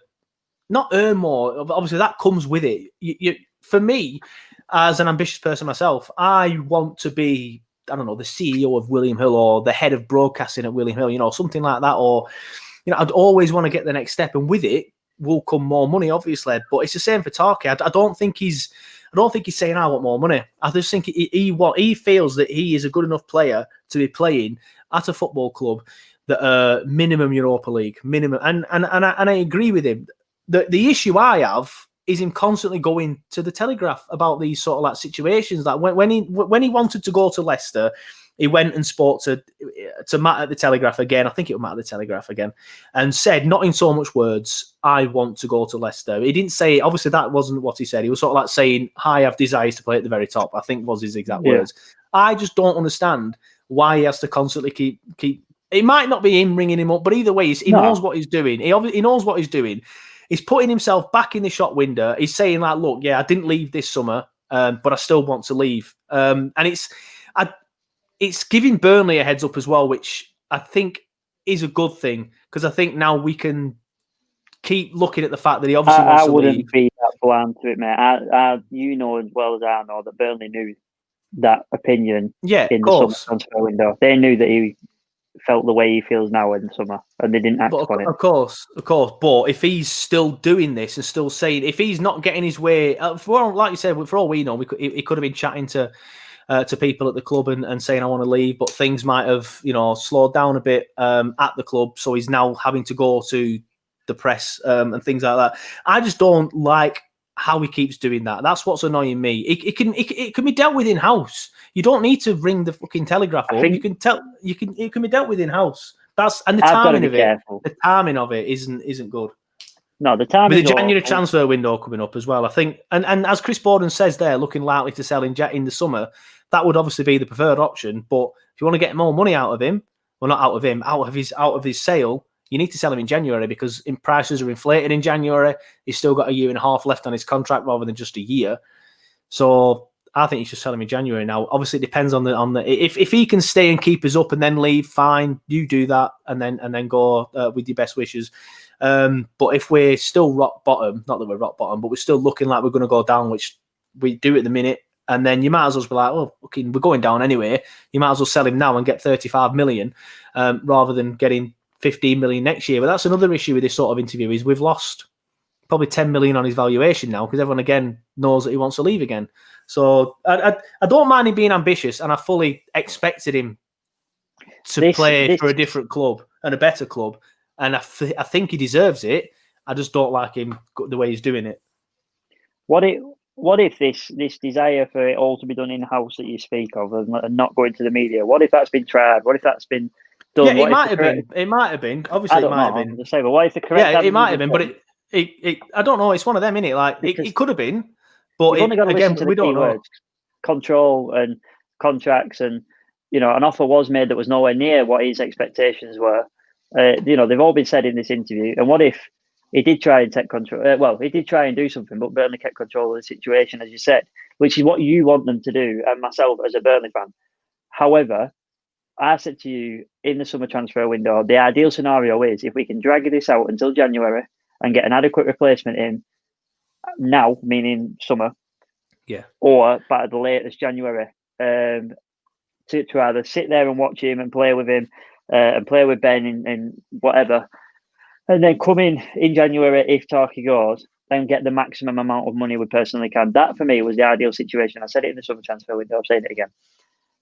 not earn more. Obviously, that comes with it. For me, as an ambitious person myself, I want to be, I don't know, the CEO of William Hill or the head of broadcasting at William Hill, something like that. Or, I'd always want to get the next step. And with it will come more money, obviously. But it's the same for Tarky. I don't think he's saying I want more money. I just think he feels that he is a good enough player to be playing at a football club that minimum Europa League, minimum. And I agree with him. The issue I have is him constantly going to the Telegraph about these sort of like situations. Like when he wanted to go to Leicester, he went and spoke to Matt at the Telegraph again. I think it was Matt at the Telegraph again, and said, not in so much words, I want to go to Leicester. He didn't say, obviously that wasn't what he said. He was sort of like saying, I have desires to play at the very top, I think was his exact words. I just don't understand why he has to constantly keep. It might not be him ringing him up, but either way, he knows what he's doing. He knows what he's doing. He's putting himself back in the shop window. He's saying like, look, I didn't leave this summer, but I still want to leave. And it's giving Burnley a heads up as well, which I think is a good thing because I think now we can keep looking at the fact that he obviously wants to leave. I wouldn't be that blind to it, mate. You know as well as I know that Burnley knew that opinion in the summer transfer window. They knew that he felt the way he feels now in the summer, and they didn't act on it. Of course. But if he's still doing this and still saying, if he's not getting his way, like you said, for all we know, he could have been chatting to people at the club and saying, I want to leave, but things might have, slowed down a bit at the club. So he's now having to go to the press and things like that. I just don't like how he keeps doing that. That's what's annoying me. It can be dealt with in house. You don't need to ring the fucking Telegraph up. It can be dealt with in house. And the timing of it. The timing of it isn't good. No, the timing. With the January transfer window coming up as well, I think, and as Chris Borden says, they're looking likely to sell in the summer. That would obviously be the preferred option. But if you want to get more money out of him, well, not out of him, out of his sale, you need to sell him in January because prices are inflated in January. He's still got a year and a half left on his contract rather than just a year. So I think you should sell him in January now. Obviously, it depends on the if he can stay and keep us up and then leave, fine, you do that and then go with your best wishes. But if we're still rock bottom, not that we're rock bottom, but we're still looking like we're going to go down, which we do at the minute, and then you might as well be like, oh, okay, we're going down anyway. You might as well sell him now and get 35 million rather than getting 15 million next year. But that's another issue with this sort of interview is we've lost probably 10 million on his valuation now because everyone again knows that he wants to leave again. So I don't mind him being ambitious, and I fully expected him to play for a different club and a better club, and I think he deserves it. I just don't like him the way he's doing it. What if this desire for it all to be done in house that you speak of and not going to the media? What if that's been tried? What if that's been done? Yeah, it might have been. It might have been. Obviously, it might have been. But what if the correct? Yeah, it might have been, but it I don't know. It's one of them, innit? Like it could have been, but we've only got to listen to the we don't know. Words, control and contracts, and an offer was made that was nowhere near what his expectations were. They've all been said in this interview. And what if he did try and take control? He did try and do something, but Burnley kept control of the situation, as you said, which is what you want them to do, and myself as a Burnley fan. However, I said to you in the summer transfer window, the ideal scenario is if we can drag this out until January and get an adequate replacement in now, meaning summer, or by the latest January, to either sit there and watch him and play with him and play with Ben and whatever, and then come in January if Tarky goes, then get the maximum amount of money we personally can. That for me was the ideal situation. I said it in the summer transfer window. I'm saying it again.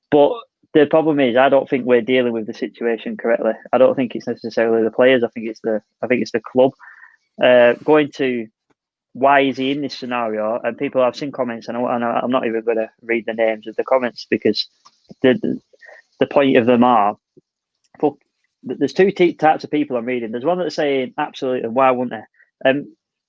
But the problem is, I don't think we're dealing with the situation correctly. I don't think it's necessarily the players. I think it's the club. Going to why is he in this scenario? And people, I've seen comments, and I'm not even going to read the names of the comments because the point of them are, there's two types of people I'm reading. There's one that's saying absolutely, why wouldn't they?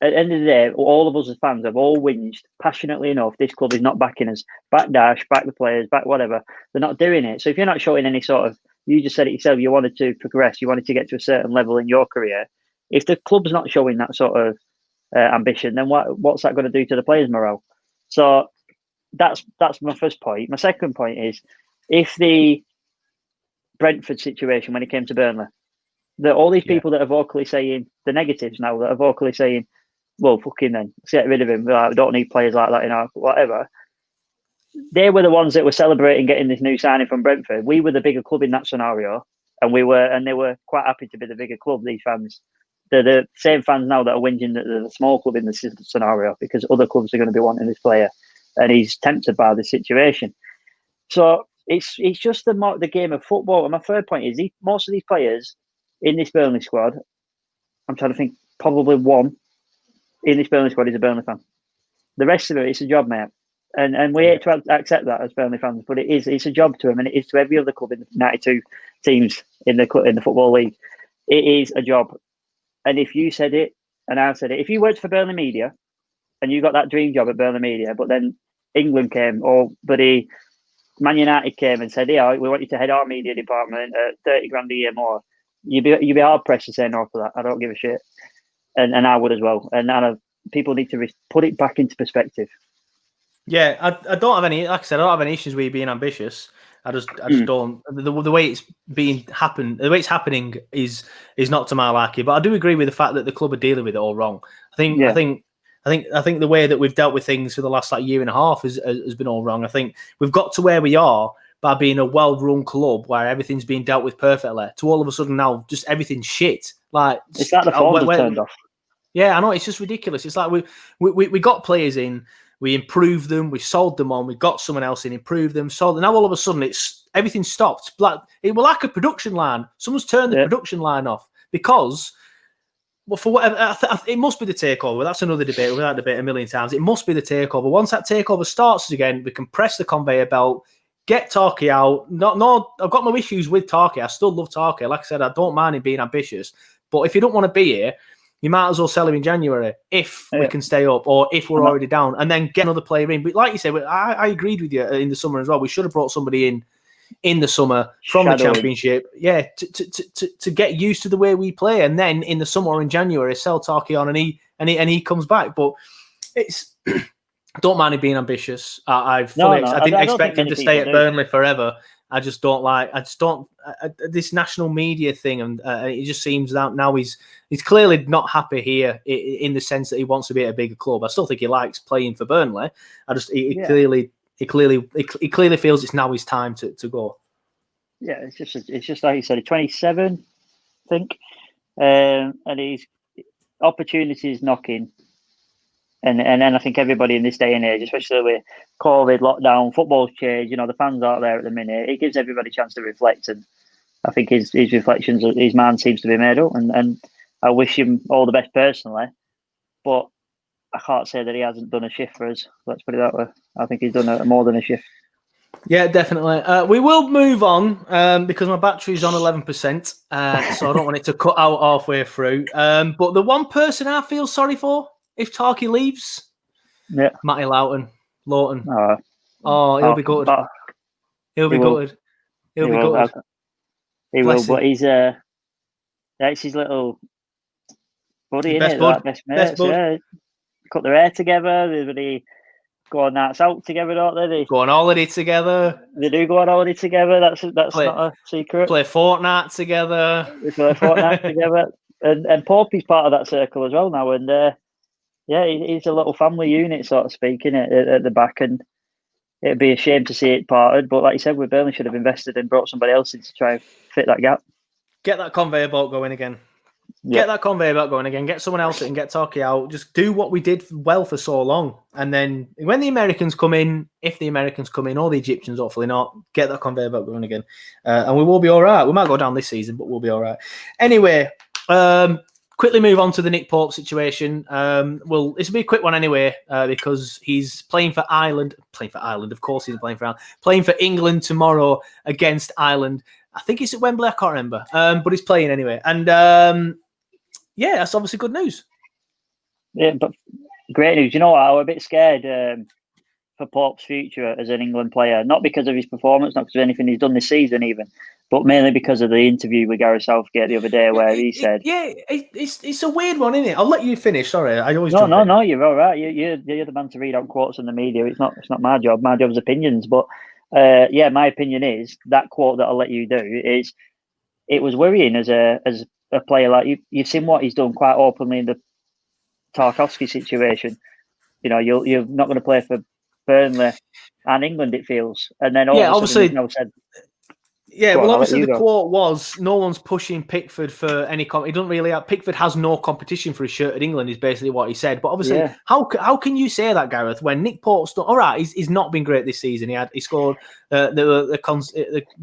At the end of the day, all of us as fans have all whinged passionately enough. This club is not backing us. Back Dash, back the players, back whatever. They're not doing it. So if you're not showing any sort of, you just said it yourself, you wanted to progress, you wanted to get to a certain level in your career. If the club's not showing that sort of ambition, then what's that going to do to the players' morale? So that's my first point. My second point is, if the Brentford situation when it came to Burnley, that all these people that are vocally saying the negatives now, that are vocally saying, well, fucking then, let's get rid of him. We don't need players like that, whatever. They were the ones that were celebrating getting this new signing from Brentford. We were the bigger club in that scenario, and they were quite happy to be the bigger club. These fans, they're the same fans now that are whinging that they're the small club in this scenario because other clubs are going to be wanting this player, and he's tempted by the situation. So it's just the game of football. And my third point is, most of these players in this Burnley squad, I'm trying to think, probably one in this Burnley squad is a Burnley fan. The rest of it, it's a job, mate. And we hate to accept that as Burnley fans, but it's a job to them, and it is to every other club in the 92 teams in the Football League. It is a job. And if you said it, and I said it, if you worked for Burnley Media, and you got that dream job at Burnley Media, but then England came, or Man United came and said, yeah, we want you to head our media department at 30 grand a year more, you'd be hard pressed to say no to that. I don't give a shit. And I would as well. And people need to put it back into perspective. Yeah, I don't have any. Like I said, I don't have any issues with you being ambitious. I just don't. The way it's the way it's happening is not to my liking. But I do agree with the fact that the club are dealing with it all wrong. I think the way that we've dealt with things for the last year and a half has been all wrong. I think we've got to where we are by being a well-run club where everything's being dealt with perfectly. To all of a sudden now, just everything's shit. Like it's like the phones are turned off. Yeah, I know. It's just ridiculous. It's like we got players in. We improved them. We sold them on. We got someone else in, improved them, sold them. Now all of a sudden, everything stopped. It was like a production line. Someone's turned the production line off because, well, for whatever, it must be the takeover. That's another debate. We've had that debate a million times. It must be the takeover. Once that takeover starts again, we can press the conveyor belt, get Tarky out. I've got no issues with Tarky. I still love Tarky. Like I said, I don't mind him being ambitious. But if you don't want to be here, you might as well sell him in January if we can stay up or if we're already down and then get another player in. But like you said, I agreed with you in the summer as well. We should have brought somebody in the summer from the Championship. Yeah, to get used to the way we play. And then in the summer or in January, sell Tarky on and he comes back. But it's don't mind him being ambitious. I didn't expect him to stay at Burnley forever. I just don't this national media thing, and it just seems that now he's clearly not happy here in the sense that he wants to be at a bigger club. I still think he likes playing for Burnley. He clearly feels it's now his time to go. Yeah, it's just like you said, he's 27, I think, and he's opportunities knocking. And then I think everybody in this day and age, especially with COVID, lockdown, football's changed, the fans aren't there at the minute. It gives everybody a chance to reflect. And I think his reflections, his mind seems to be made up. And I wish him all the best personally. But I can't say that he hasn't done a shift for us. Let's put it that way. I think he's done more than a shift. Yeah, definitely. We will move on because my battery's on 11%. So I don't want it to cut out halfway through. But the one person I feel sorry for, if Tarky leaves, Matty Lawton. He'll be gutted. He'll be gutted. He'll be gutted. He will, but he's that's his little buddy, best innit? bud. Best mates, yeah. Cut their hair together. They go on nights out together, don't they? They go on holiday together. They do go on holiday together. That's not a secret. Play Fortnite together. They play Fortnite together. And Poppy's part of that circle as well now. And he's a little family unit, so to speak, at the back. And it'd be a shame to see it parted. But like you said, Burnley should have invested and brought somebody else in to try and fit that gap. Get that conveyor belt going again. Get that conveyor belt going again. Get someone else in, get Tarky out. Just do what we did well for so long. And then when the Americans come in, if the Americans come in, or the Egyptians, hopefully not, get that conveyor belt going again. And we will be all right. We might go down this season, but we'll be all right. Anyway, quickly move on to the Nick Pope situation. Well, this will be a quick one anyway, because he's playing for Ireland. Of course he's playing for Ireland. Playing for England tomorrow against Ireland. I think it's at Wembley. I can't remember. But he's playing anyway. And that's obviously good news. Yeah, but great news. You know what? I was a bit scared for Pope's future as an England player. Not because of his performance, not because of anything he's done this season even, but mainly because of the interview with Gareth Southgate the other day where he said... It's a weird one, isn't it? I'll let you finish. Sorry, I always... No, you're all right. You're the man to read out quotes in the media. It's not my job. My job's opinions. But my opinion is that quote that I'll let you do is it was worrying as a player. Like you've seen what he's done quite openly in the Tarkowski situation. You're not going to play for Burnley and England, it feels. And then obviously said... Yeah, well, obviously the quote was, no one's pushing Pickford for any... He doesn't really have... Pickford has no competition for his shirt at England, is basically what he said. But obviously, how can you say that, Gareth, when Nick Pope's done... All right, he's not been great this season. He scored... the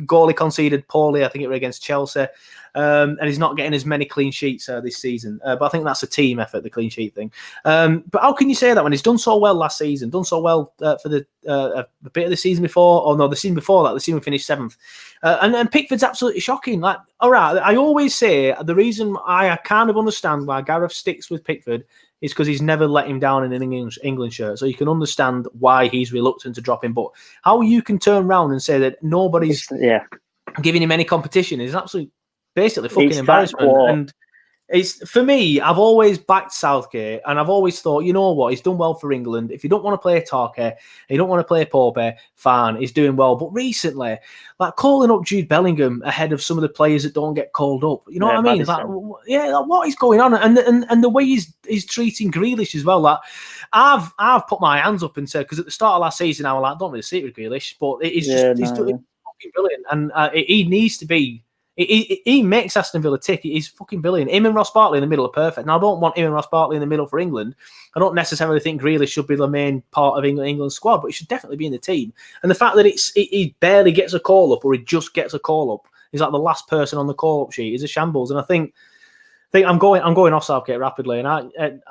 goal he conceded poorly, I think it was against Chelsea. And he's not getting as many clean sheets this season. But I think that's a team effort, the clean sheet thing. But how can you say that when he's done so well last season, done so well for the bit of the season before, or no, the season before that, the season finished 7th. And Pickford's absolutely shocking. Like, all right, I always say the reason I kind of understand why Gareth sticks with Pickford is because he's never let him down in an England shirt. So you can understand why he's reluctant to drop him. But how you can turn around and say that nobody's giving him any competition is absolutely... basically fucking embarrassment. And It's for me. I've always backed Southgate, and I've always thought, you know what, he's done well for England. If you don't want to play Tarke, you don't want to play Pope, fine, he's doing well. But recently, like calling up Jude Bellingham ahead of some of the players that don't get called up, you know what I mean? Like, like, what is going on? And the way he's treating Grealish as well. Like, I've put my hands up and said, because at the start of last season, I was like, don't really see it with Grealish, but he's fucking brilliant, and he needs to be. He makes Aston Villa tick. He's fucking brilliant. Him and Ross Barkley in the middle are perfect. Now, I don't want him and Ross Barkley in the middle for England. I don't necessarily think Grealish should be the main part of England's squad, but he should definitely be in the team. And the fact that he barely gets a call up, or he just gets a call up, he's like the last person on the call up sheet, is a shambles. And I think I'm going off Southgate rapidly. And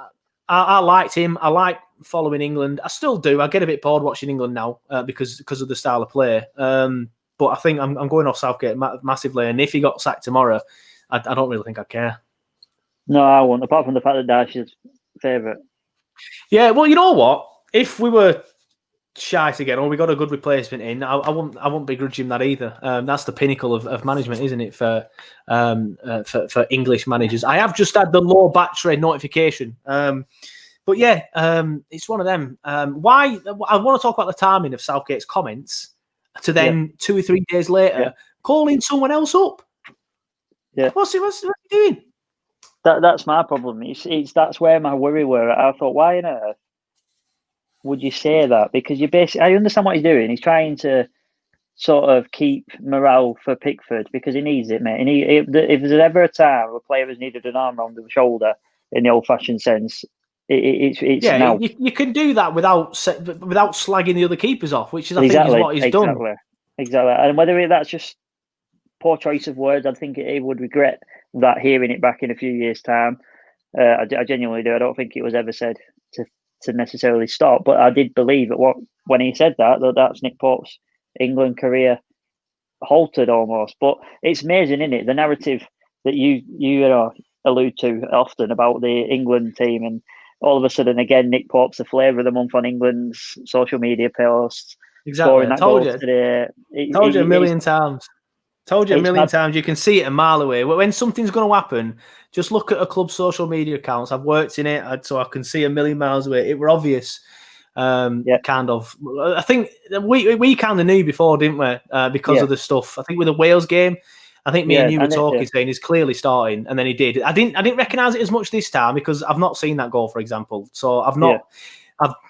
I liked him. I like following England. I still do. I get a bit bored watching England now because of the style of play. But I think I'm going off Southgate massively. And if he got sacked tomorrow, I don't really think I'd care. No, I won't. Apart from the fact that Dyche is favourite. Yeah, well, you know what? If we were shite again, or we got a good replacement in, I wouldn't begrudge him that either. That's the pinnacle of management, isn't it, for English managers? I have just had the low battery notification. But yeah, it's one of them. Why I want to talk about the timing of Southgate's comments to then 2 or 3 days later calling someone else up. Yeah, what's he doing? That's my problem. That's where my worry were. I thought, why on earth would you say that? Because I understand what he's doing. He's trying to sort of keep morale for Pickford because he needs it, mate. And if there's ever a time a player has needed an arm around the shoulder in the old-fashioned sense, it's now. You can do that without slagging the other keepers off, which is I think is what he's done. Exactly. And whether that's just poor choice of words, I think he would regret that hearing it back in a few years' time. I genuinely do. I don't think it was ever said to necessarily stop, but I did believe that when he said that's Nick Pope's England career halted almost. But it's amazing, isn't it? The narrative that you allude to often about the England team, and all of a sudden, again, Nick Pope's the flavour of the month on England's social media posts. Exactly. I told you. Today. Told you a million times. Told you a million times. You can see it a mile away. When something's going to happen, just look at a club's social media accounts. I've worked in it, so I can see a million miles away. It were obvious. Kind of. I think we kind of knew before, didn't we? Because of the stuff. I think with the Wales game, I think me and you were talking, saying he's clearly starting, and then he did. I didn't recognise it as much this time because I've not seen that goal, for example. So I've not. Yeah.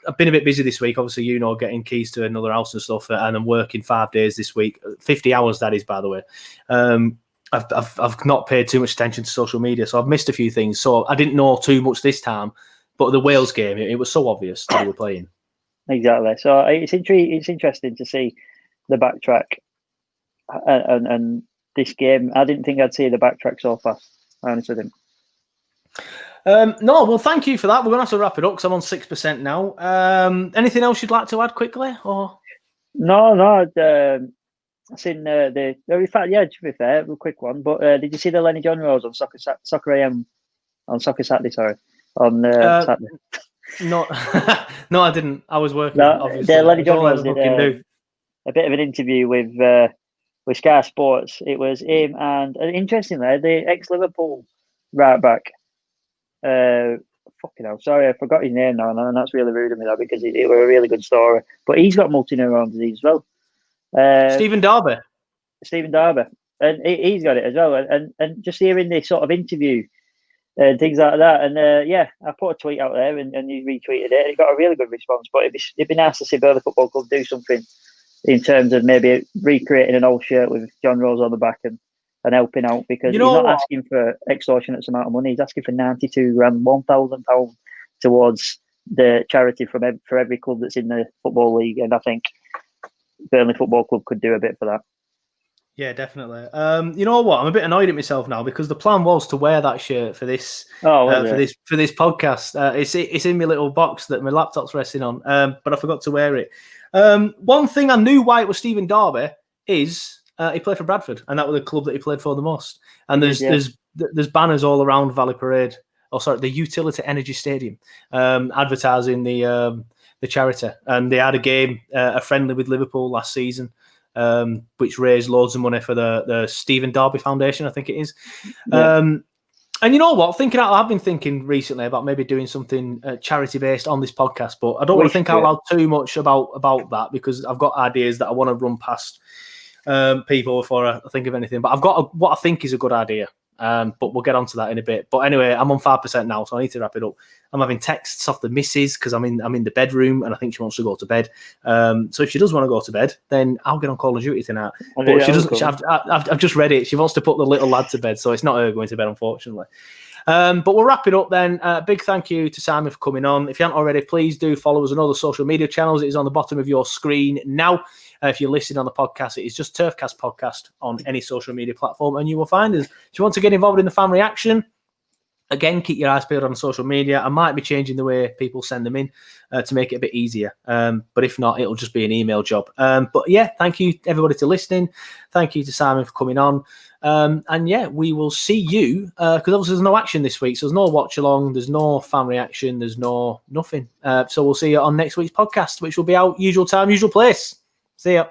I've been a bit busy this week. Obviously, getting keys to another house and stuff, and I'm working 5 days this week. 50 hours, that is, by the way. I've not paid too much attention to social media, so I've missed a few things. So I didn't know too much this time. But the Wales game, it was so obvious that they were playing. Exactly. So it's interesting to see the backtrack and this game. I didn't think I'd see the backtrack so fast. I honestly didn't. No, well, thank you for that. We're going to have to wrap it up because I'm on 6% now. Anything else you'd like to add quickly? Or no. I've seen in fact, to be fair, a quick one. But did you see the Lenny John Rose on Soccer AM on Soccer Saturday? Sorry, on Saturday. No, no, I didn't. I was working. Obviously, Lenny John Rose did a bit of an interview with Sky Sports. It was him and interestingly, the ex-Liverpool right back. Fucking hell, sorry, I forgot his name now, and that's really rude of me, because it was a really good story. But he's got multi-neuron disease as well. Stephen Darby, and he's got it as well. And just hearing this sort of interview and things like that, and I put a tweet out there, and you retweeted it, and it got a really good response. But it'd be nice to see Burnley Football Club do something in terms of maybe recreating an old shirt with John Rose on the back and helping out, because he's not asking for extortionate amount of money. He's asking for 92 grand, £1,000 towards the charity for every club that's in the Football League, and I think Burnley Football Club could do a bit for that. Yeah, definitely. You know what? I'm a bit annoyed at myself now because the plan was to wear that shirt for this for this podcast. It's in my little box that my laptop's resting on, but I forgot to wear it. One thing I knew why it was Stephen Darby is he played for Bradford, and that was the club that he played for the most. And there's banners all around Valley Parade. The Utility Energy Stadium, advertising the charity, and they had a game, a friendly with Liverpool last season, which raised loads of money for the Stephen Darby Foundation, I think it is. And you know what? I've been thinking recently about maybe doing something charity based on this podcast, but I don't want to think out loud too much about that because I've got ideas that I want to run past people before I think of anything. But I've got what I think is a good idea. But we'll get onto that in a bit. But anyway, I'm on 5% now, so I need to wrap it up. I'm having texts off the missus because I'm in the bedroom and I think she wants to go to bed. So if she does want to go to bed, then I'll get on Call of Duty tonight. But she doesn't. I've just read it. She wants to put the little lad to bed, so it's not her going to bed, unfortunately. But we'll wrap it up then. Big thank you to Simon for coming on. If you haven't already, please do follow us on all the social media channels. It is on the bottom of your screen now. If you're listening on the podcast, it is just Turfcast Podcast on any social media platform, and you will find us. If you want to get involved in the fan reaction, again, keep your eyes peeled on social media. I might be changing the way people send them in to make it a bit easier. But if not, it'll just be an email job. But yeah, thank you everybody for listening. Thank you to Simon for coming on. And yeah, we will see you because obviously there's no action this week. So there's no watch along, there's no fan reaction, there's nothing. So we'll see you on next week's podcast, which will be our usual time, usual place. See ya.